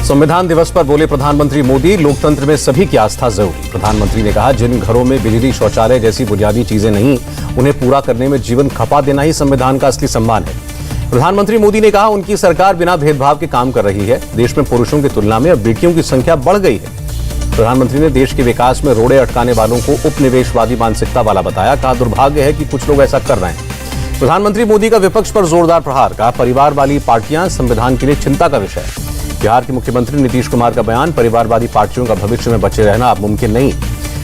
संविधान दिवस पर बोले प्रधानमंत्री मोदी, लोकतंत्र में सभी की आस्था जरूरी। प्रधानमंत्री ने कहा, जिन घरों में बिजली, शौचालय जैसी बुनियादी चीजें नहीं, उन्हें पूरा करने में जीवन खपा देना ही संविधान का असली सम्मान है। प्रधानमंत्री मोदी ने कहा, उनकी सरकार बिना भेदभाव के काम कर रही है। देश में पुरुषों की तुलना में अब बेटियों की संख्या बढ़ गई है। प्रधानमंत्री ने देश के विकास में रोड़े अटकाने वालों को उपनिवेशवादी मानसिकता वाला बताया। कहा, दुर्भाग्य है कि कुछ लोग ऐसा कर रहे हैं। प्रधानमंत्री मोदी का विपक्ष पर जोरदार प्रहार। कहा, परिवार वाली पार्टियां संविधान के लिए चिंता का विषय है। बिहार के मुख्यमंत्री नीतीश कुमार का बयान, परिवारवादी पार्टियों का भविष्य में बचे रहना अब मुमकिन नहीं।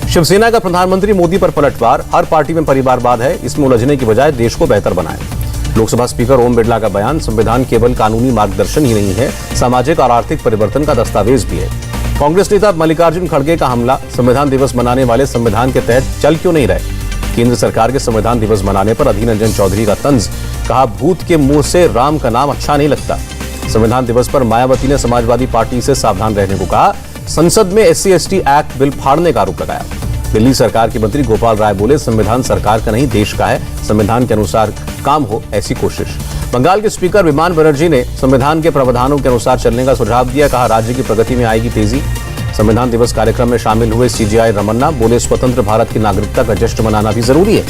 शिवसेना का प्रधानमंत्री मोदी पर पलटवार। हर पार्टी में परिवारवाद है, इसमें उलझने की बजाय देश को बेहतर बनाएं। लोकसभा स्पीकर ओम बिरला का बयान, संविधान केवल कानूनी मार्गदर्शन ही नहीं है, सामाजिक और आर्थिक परिवर्तन का दस्तावेज भी है। कांग्रेस नेता मल्लिकार्जुन खड़गे का हमला, संविधान दिवस मनाने वाले संविधान के तहत चल क्यों नहीं रहे। केंद्र सरकार के संविधान दिवस मनाने पर अधीर रंजन चौधरी का तंज। कहा, भूत के मुंह से राम का नाम अच्छा नहीं लगता। संविधान दिवस पर मायावती ने समाजवादी पार्टी से सावधान रहने को कहा। संसद में SC/ST एक्ट बिल फाड़ने का आरोप लगाया। दिल्ली सरकार के मंत्री गोपाल राय बोले, संविधान सरकार का नहीं देश का है, संविधान के अनुसार काम हो ऐसी कोशिश। बंगाल के स्पीकर विमान बनर्जी ने संविधान के प्रावधानों के अनुसार चलने का सुझाव दिया। कहा, राज्य की प्रगति में आएगी तेजी। संविधान दिवस कार्यक्रम में शामिल हुए CGI रमन्ना बोले, स्वतंत्र भारत की नागरिकता का जश्न मनाना भी जरूरी है।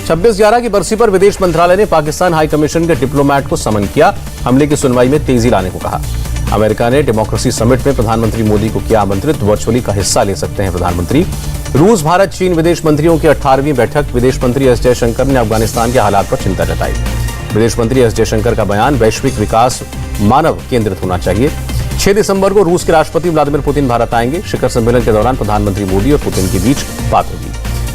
26/11 की बरसी पर विदेश मंत्रालय ने पाकिस्तान हाई कमीशन के डिप्लोमैट को समन किया। हमले की सुनवाई में तेजी लाने को कहा। अमेरिका ने डेमोक्रेसी समिट में प्रधानमंत्री मोदी को किया आमंत्रित। वर्चुअली का हिस्सा ले सकते हैं प्रधानमंत्री। रूस, भारत, चीन विदेश मंत्रियों की 18वीं बैठक। विदेश मंत्री S जयशंकर ने अफगानिस्तान के हालात पर चिंता जताई। विदेश मंत्री S जयशंकर का बयान, वैश्विक विकास मानव केंद्रित होना चाहिए। 6 दिसंबर को रूस के राष्ट्रपति व्लादिमीर पुतिन भारत आएंगे। शिखर सम्मेलन के दौरान प्रधानमंत्री मोदी और पुतिन के बीच बात होगी।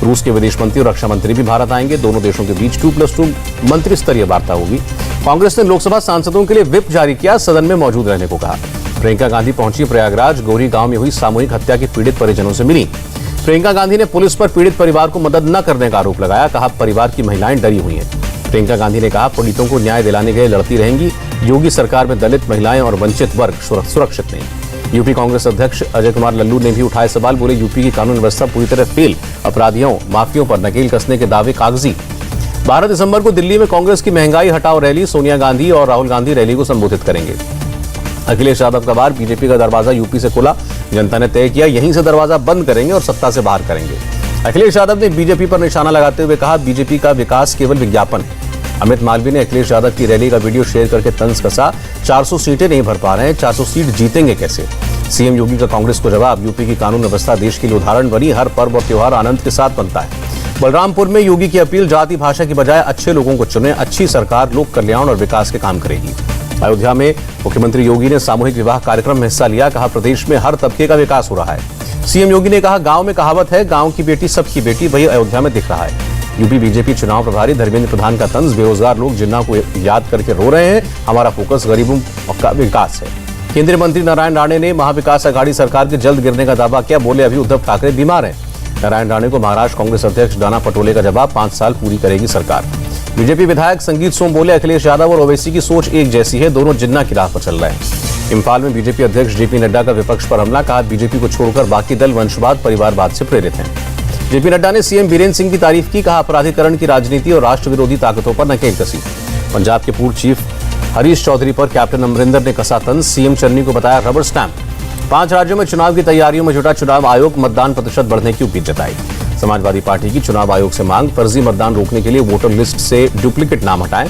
रूस के विदेश मंत्री और रक्षा मंत्री भी भारत आएंगे। दोनों देशों के बीच 2+2 मंत्री स्तरीय वार्ता होगी। कांग्रेस ने लोकसभा सांसदों के लिए व्हिप जारी किया, सदन में मौजूद रहने को कहा। प्रियंका गांधी पहुंची प्रयागराज। गौरी गांव में हुई सामूहिक हत्या के पीड़ित परिजनों से मिली। प्रियंका गांधी ने पुलिस पर पीड़ित परिवार को मदद न करने का आरोप लगाया। कहा, परिवार की महिलाएं डरी हुई हैं। प्रियंका गांधी ने कहा, पीड़ितों को न्याय दिलाने के लिए लड़ती रहेंगी। योगी सरकार में दलित, महिलाएं और वंचित वर्ग सुरक्षित नहीं। यूपी कांग्रेस अध्यक्ष अजय कुमार लल्लू ने भी उठाए सवाल। बोले, यूपी की कानून व्यवस्था पूरी तरह फेल। अपराधियों, माफियों पर नकेल कसने के दावे कागजी। 12 दिसंबर को दिल्ली में कांग्रेस की महंगाई हटाओ रैली। सोनिया गांधी और राहुल गांधी रैली को संबोधित करेंगे। अखिलेश यादव का बार, बीजेपी का दरवाजा यूपी से खुला। जनता ने तय किया, यहीं से दरवाजा बंद करेंगे और सत्ता से बाहर करेंगे। अखिलेश यादव ने बीजेपी पर निशाना लगाते हुए कहा, बीजेपी का विकास केवल विज्ञापन है। अमित मालवीय ने अखिलेश यादव की रैली का वीडियो शेयर करके तंज कसा। 400 सीटें नहीं भर पा रहे हैं, 400 सीट जीतेंगे कैसे। सीएम योगी का कांग्रेस को जवाब, यूपी की कानून व्यवस्था देश के लिए उदाहरण बनी। हर पर्व और त्योहार आनंद के साथ बनता है। बलरामपुर में योगी की अपील, जाति भाषा की बजाय अच्छे लोगों को चुने। अच्छी सरकार लोक कल्याण और विकास के काम करेगी। अयोध्या में मुख्यमंत्री योगी ने सामूहिक विवाह कार्यक्रम में हिस्सा लिया। कहा, प्रदेश में हर तबके का विकास हो रहा है। सीएम योगी ने कहा, गांव में कहावत है, गांव की बेटी सबकी बेटी, वही अयोध्या में दिख रहा है। यूपी बीजेपी चुनाव प्रभारी धर्मेंद्र प्रधान का तंज, बेरोजगार लोग जिन्ना को याद करके रो रहे हैं। हमारा फोकस गरीबों का विकास है। केंद्रीय मंत्री नारायण राणे ने महाविकास अघाड़ी सरकार के जल्द गिरने का दावा किया। बोले, अभी उद्धव ठाकरे बीमार हैं। नारायण राणे को महाराष्ट्र कांग्रेस अध्यक्ष दाना पटोले का जवाब, 5 साल पूरी करेगी सरकार। बीजेपी विधायक संगीत सोम बोले, अखिलेश यादव और ओवैसी की सोच एक जैसी है, दोनों जिन्ना की राह पर चल रहे हैं। इम्फाल में बीजेपी अध्यक्ष JP नड्डा का विपक्ष पर हमला। कहा, बीजेपी को छोड़कर बाकी दल वंशवाद, परिवारवाद से प्रेरित हैं। JP नड्डा ने CM बीरेंद्र सिंह की तारीफ की। कहा, अपराधीकरण की राजनीति और राष्ट्र विरोधी ताकतों पर नकेल कसी। पंजाब के पूर्व चीफ हरीश चौधरी पर कैप्टन अमरिंदर ने कसा तंज। CM चन्नी को बताया रबर स्टैंप। 5 राज्यों में चुनाव की तैयारियों में जुटा चुनाव आयोग, मतदान प्रतिशत बढ़ने की उम्मीद जताई। समाजवादी पार्टी की चुनाव आयोग से मांग, फर्जी मतदान रोकने के लिए वोटर लिस्ट से डुप्लीकेट नाम हटाएं।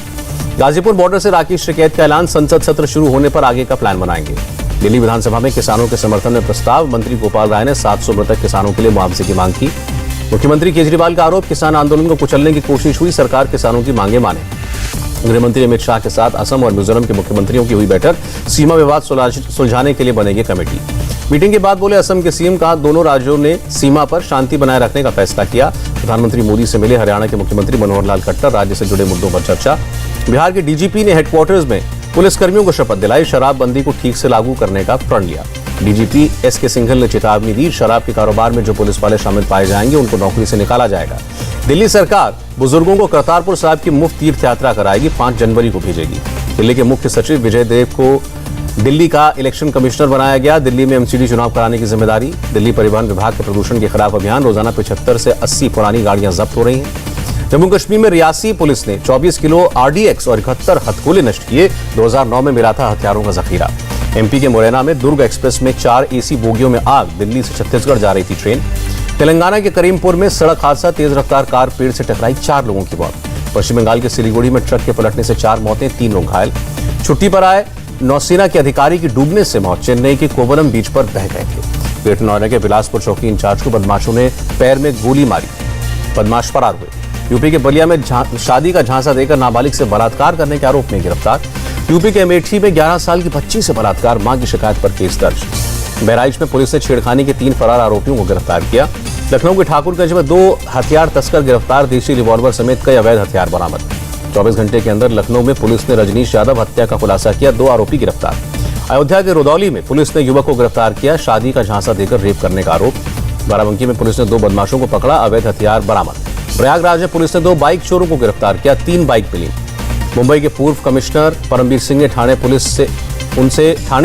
गाजीपुर बॉर्डर से राकेश टिकैत का ऐलान, संसद सत्र शुरू होने पर आगे का प्लान बनाएंगे। दिल्ली विधानसभा में किसानों के समर्थन में प्रस्ताव। मंत्री गोपाल राय ने 700 मृतक किसानों के लिए मुआवजे की मांग की। मुख्यमंत्री केजरीवाल का आरोप, किसान आंदोलन को कुचलने की कोशिश हुई, सरकार किसानों की मांगे माने। गृहमंत्री अमित शाह के साथ असम और मिजोरम के मुख्यमंत्रियों की हुई बैठक। सीमा विवाद सुलझाने के लिए बनेगी कमेटी। मीटिंग के बाद बोले असम के सीएम, कहा, दोनों राज्यों ने सीमा पर शांति बनाए रखने का फैसला किया। प्रधानमंत्री मोदी से मिले हरियाणा के मुख्यमंत्री मनोहर लाल खट्टर, राज्य से जुड़े मुद्दों पर चर्चा। बिहार के DGP ने हेडक्वार्टर्स में पुलिसकर्मियों को शपथ दिलाई। शराबबंदी को ठीक से लागू करने का प्रण लिया। DGP SK सिंघल ने चेतावनी दी, शराब के कारोबार में जो पुलिस वाले शामिल पाए जाएंगे उनको नौकरी से निकाला जाएगा। दिल्ली सरकार बुजुर्गों को करतारपुर साहिब की मुफ्त तीर्थ यात्रा कराएगी, 5 जनवरी को भेजेगी। दिल्ली के मुख्य सचिव विजय देव को दिल्ली का इलेक्शन कमिश्नर बनाया गया। दिल्ली में MCD चुनाव कराने की जिम्मेदारी। दिल्ली परिवहन विभाग के प्रदूषण के खिलाफ अभियान। रोजाना 75 से 80 पुरानी गाड़ियां जब्त हो रही हैं। जम्मू कश्मीर में रियासी पुलिस ने 24 किलो RDX और 71 हथगोले नष्ट किए। 2009 में मिला था हथियारों का जखीरा। एमपी के मुरैना में दुर्ग एक्सप्रेस में 4 एसी बोगियों में आग, दिल्ली से छत्तीसगढ़ जा रही थी ट्रेन। तेलंगाना के करीमपुर में सड़क हादसा, तेज रफ्तार कार पेड़ से टकराई, 4 लोगों की मौत। पश्चिम बंगाल के सिलीगुड़ी में ट्रक के पलटने से 4 मौतें, 3 लोग घायल। छुट्टी पर आए नौसेना के अधिकारी की डूबने से मौत, चेन्नई के कोवलम बीच पर बह गए थे। ग्रेटर नोएडा के बिलासपुर चौकी इंचार्ज को बदमाशों ने पैर में गोली मारी, बदमाश फरार हुए। यूपी के बलिया में शादी का झांसा देकर नाबालिग से बलात्कार करने के आरोप में गिरफ्तार। यूपी के अमेठी में 11 साल की बच्ची से बलात्कार, मां की शिकायत पर केस दर्ज। बहराइच में पुलिस ने छेड़खानी के 3 फरार आरोपियों को गिरफ्तार किया। लखनऊ के ठाकुरगंज में 2 हथियार तस्कर गिरफ्तार, देशी रिवॉल्वर समेत कई अवैध हथियार बरामद। 24 घंटे के अंदर लखनऊ में पुलिस ने रजनीश यादव हत्या का खुलासा किया, 2 आरोपी गिरफ्तार। अयोध्या के रुदौली में पुलिस ने युवक को गिरफ्तार किया, शादी का झांसा देकर रेप करने का आरोप। बाराबंकी में पुलिस ने 2 बदमाशों को पकड़ा, अवैध हथियार बरामद। प्रयागराज में पुलिस ने 2 बाइक चोरों को गिरफ्तार किया, 3 बाइक मिली। मुंबई के पूर्व कमिश्नर परमबीर सिंह ने थाने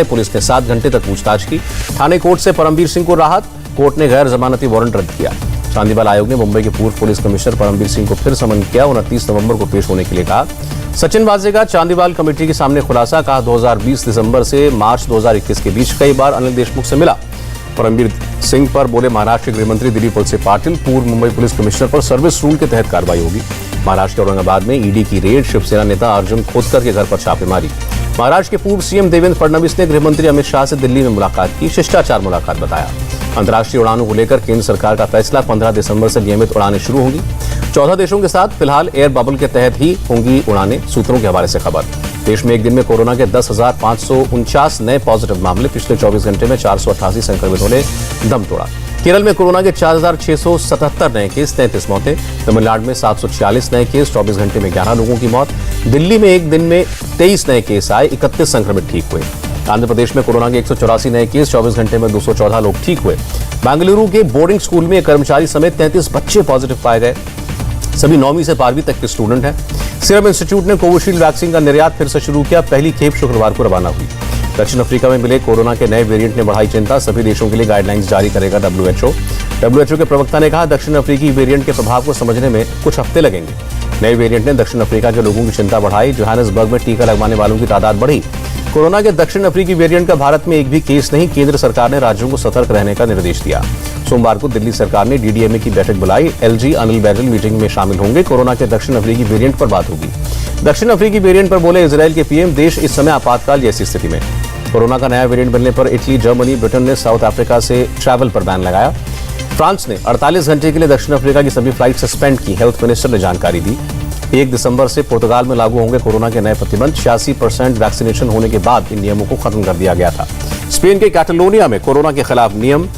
पुलिस ने 7 घंटे तक पूछताछ की। थाने कोर्ट से परमबीर सिंह को राहत, कोर्ट ने गैर जमानती वारंट रद्द किया। चांदीवाल आयोग ने मुंबई के पूर्व पुलिस कमिश्नर परमबीर सिंह को फिर समन किया, 29 नवंबर को पेश होने के लिए कहा। सचिन वाजे का चांदीवाल कमेटी के सामने खुलासा, कहा 2020 दिसंबर से मार्च 2021 के बीच कई बार अनिल देशमुख से मिला। परमबीर सिंह पर बोले महाराष्ट्र के गृहमंत्री दिलीप वलसे पाटिल, पूर्व मुंबई पुलिस कमिश्नर पर सर्विस रूल के तहत कार्रवाई होगी। महाराष्ट्र के औरंगाबाद में ईडी की रेड, शिवसेना नेता अर्जुन खोतकर के घर पर छापेमारी। महाराष्ट्र के पूर्व सीएम देवेंद्र फडणवीस ने गृहमंत्री अमित शाह से दिल्ली में मुलाकात की, शिष्टाचार मुलाकात बताया। अंतर्राष्ट्रीय उड़ानों को लेकर केंद्र सरकार का फैसला, 15 दिसंबर से नियमित उड़ानें शुरू होंगी। 14 देशों के साथ फिलहाल एयर बबल के तहत ही होंगी उड़ानें, सूत्रों के हवाले से खबर। देश में एक दिन में कोरोना के 10,549 नए पॉजिटिव मामले, पिछले 24 घंटे में 488 संक्रमितों ने दम तोड़ा। केरल में कोरोना के 4,677 नए केस, 33 मौतें। तमिलनाडु में 746 नए केस, 24 घंटे में 11 लोगों की मौत। दिल्ली में एक दिन में 23 नए केस आए, 31 संक्रमित ठीक हुए। आंध्र प्रदेश में कोरोना के 184 नए केस, 24 घंटे में 214 लोग ठीक हुए। बेंगलुरु के बोर्डिंग स्कूल में कर्मचारी समेत 33 बच्चे पॉजिटिव पाए गए, सभी 9वीं से 12वीं तक के स्टूडेंट हैं। सीरम इंस्टीट्यूट ने कोविशील्ड वैक्सीन का निर्यात फिर से शुरू किया, पहली खेप शुक्रवार को रवाना हुई। दक्षिण अफ्रीका में मिले कोरोना के नए वेरिएंट ने बढ़ाई चिंता, सभी देशों के लिए गाइडलाइंस जारी करेगा WHO। WHO के प्रवक्ता ने कहा दक्षिण अफ्रीकी वेरिएंट के प्रभाव को समझने में कुछ हफ्ते लगेंगे। नए वेरिएंट ने दक्षिण अफ्रीका के लोगों की चिंता बढ़ाई, जोहानिसबर्ग में टीका लगवाने वालों की तादाद बढ़ी। कोरोना के दक्षिण अफ्रीकी वेरिएंट का भारत में एक भी केस नहीं, केंद्र सरकार ने राज्यों को सतर्क रहने का निर्देश दिया। सोमवार को दिल्ली सरकार ने DDMA की बैठक बुलाई, LG अनिल बैजल मीटिंग में शामिल होंगे, कोरोना के दक्षिण अफ्रीकी वेरिएंट पर बात होगी। दक्षिण अफ्रीकी वेरिएंट पर बोले इजरायल के PM, देश इस समय आपातकाल जैसी स्थिति में। कोरोना का नया वेरिएंट बनने पर इटली, जर्मनी, ब्रिटेन ने साउथ अफ्रीका से ट्रैवल पर बैन लगाया। फ्रांस ने 48 घंटे के लिए दक्षिण अफ्रीका की सभी फ्लाइट सस्पेंड की, हेल्थ मिनिस्टर ने जानकारी दी। 1 दिसंबर से पुर्तगाल में लागू होंगे कोरोना के नए प्रतिबंध, 86% वैक्सीनेशन होने के बाद इन नियमों को खत्म कर दिया गया था। स्पेन के कैटलोनिया में कोरोना के खिलाफ नियम,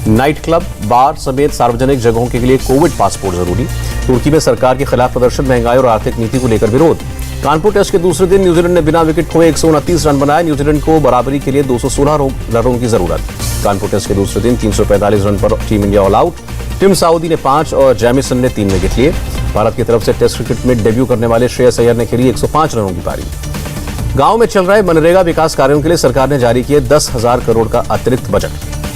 नाइट क्लब, बार समेत सार्वजनिक जगहों के लिए कोविड पासपोर्ट जरूरी। तुर्की में सरकार के खिलाफ प्रदर्शन, महंगाई और आर्थिक नीति को लेकर विरोध। कानपुर टेस्ट के दूसरे दिन न्यूजीलैंड ने बिना विकेट खोए 129 रन बनाए, न्यूजीलैंड को बराबरी के लिए 216 रनों की जरूरत। कानपुर टेस्ट के दूसरे दिन 345 रन पर team India all out. Tim Southee ने 5 और जैमिसन ने 3 विकेट लिए। भारत की तरफ से टेस्ट क्रिकेट में डेब्यू करने वाले श्रेयस अय्यर ने खेली 105 रनों की पारी। गांव में चल रहे मनरेगा विकास कार्यों के लिए सरकार ने जारी किए 10,000 करोड़ का अतिरिक्त बजट।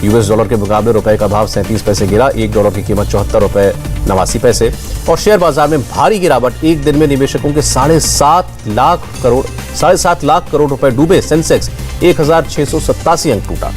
US डॉलर के मुकाबले रुपए का भाव 37 पैसे गिरा, $1 की कीमत 74 रुपए 89 पैसे। और शेयर बाजार में भारी गिरावट, एक दिन में निवेशकों के 7.5 लाख करोड़ रुपए डूबे, सेंसेक्स 1,687 अंक टूटा।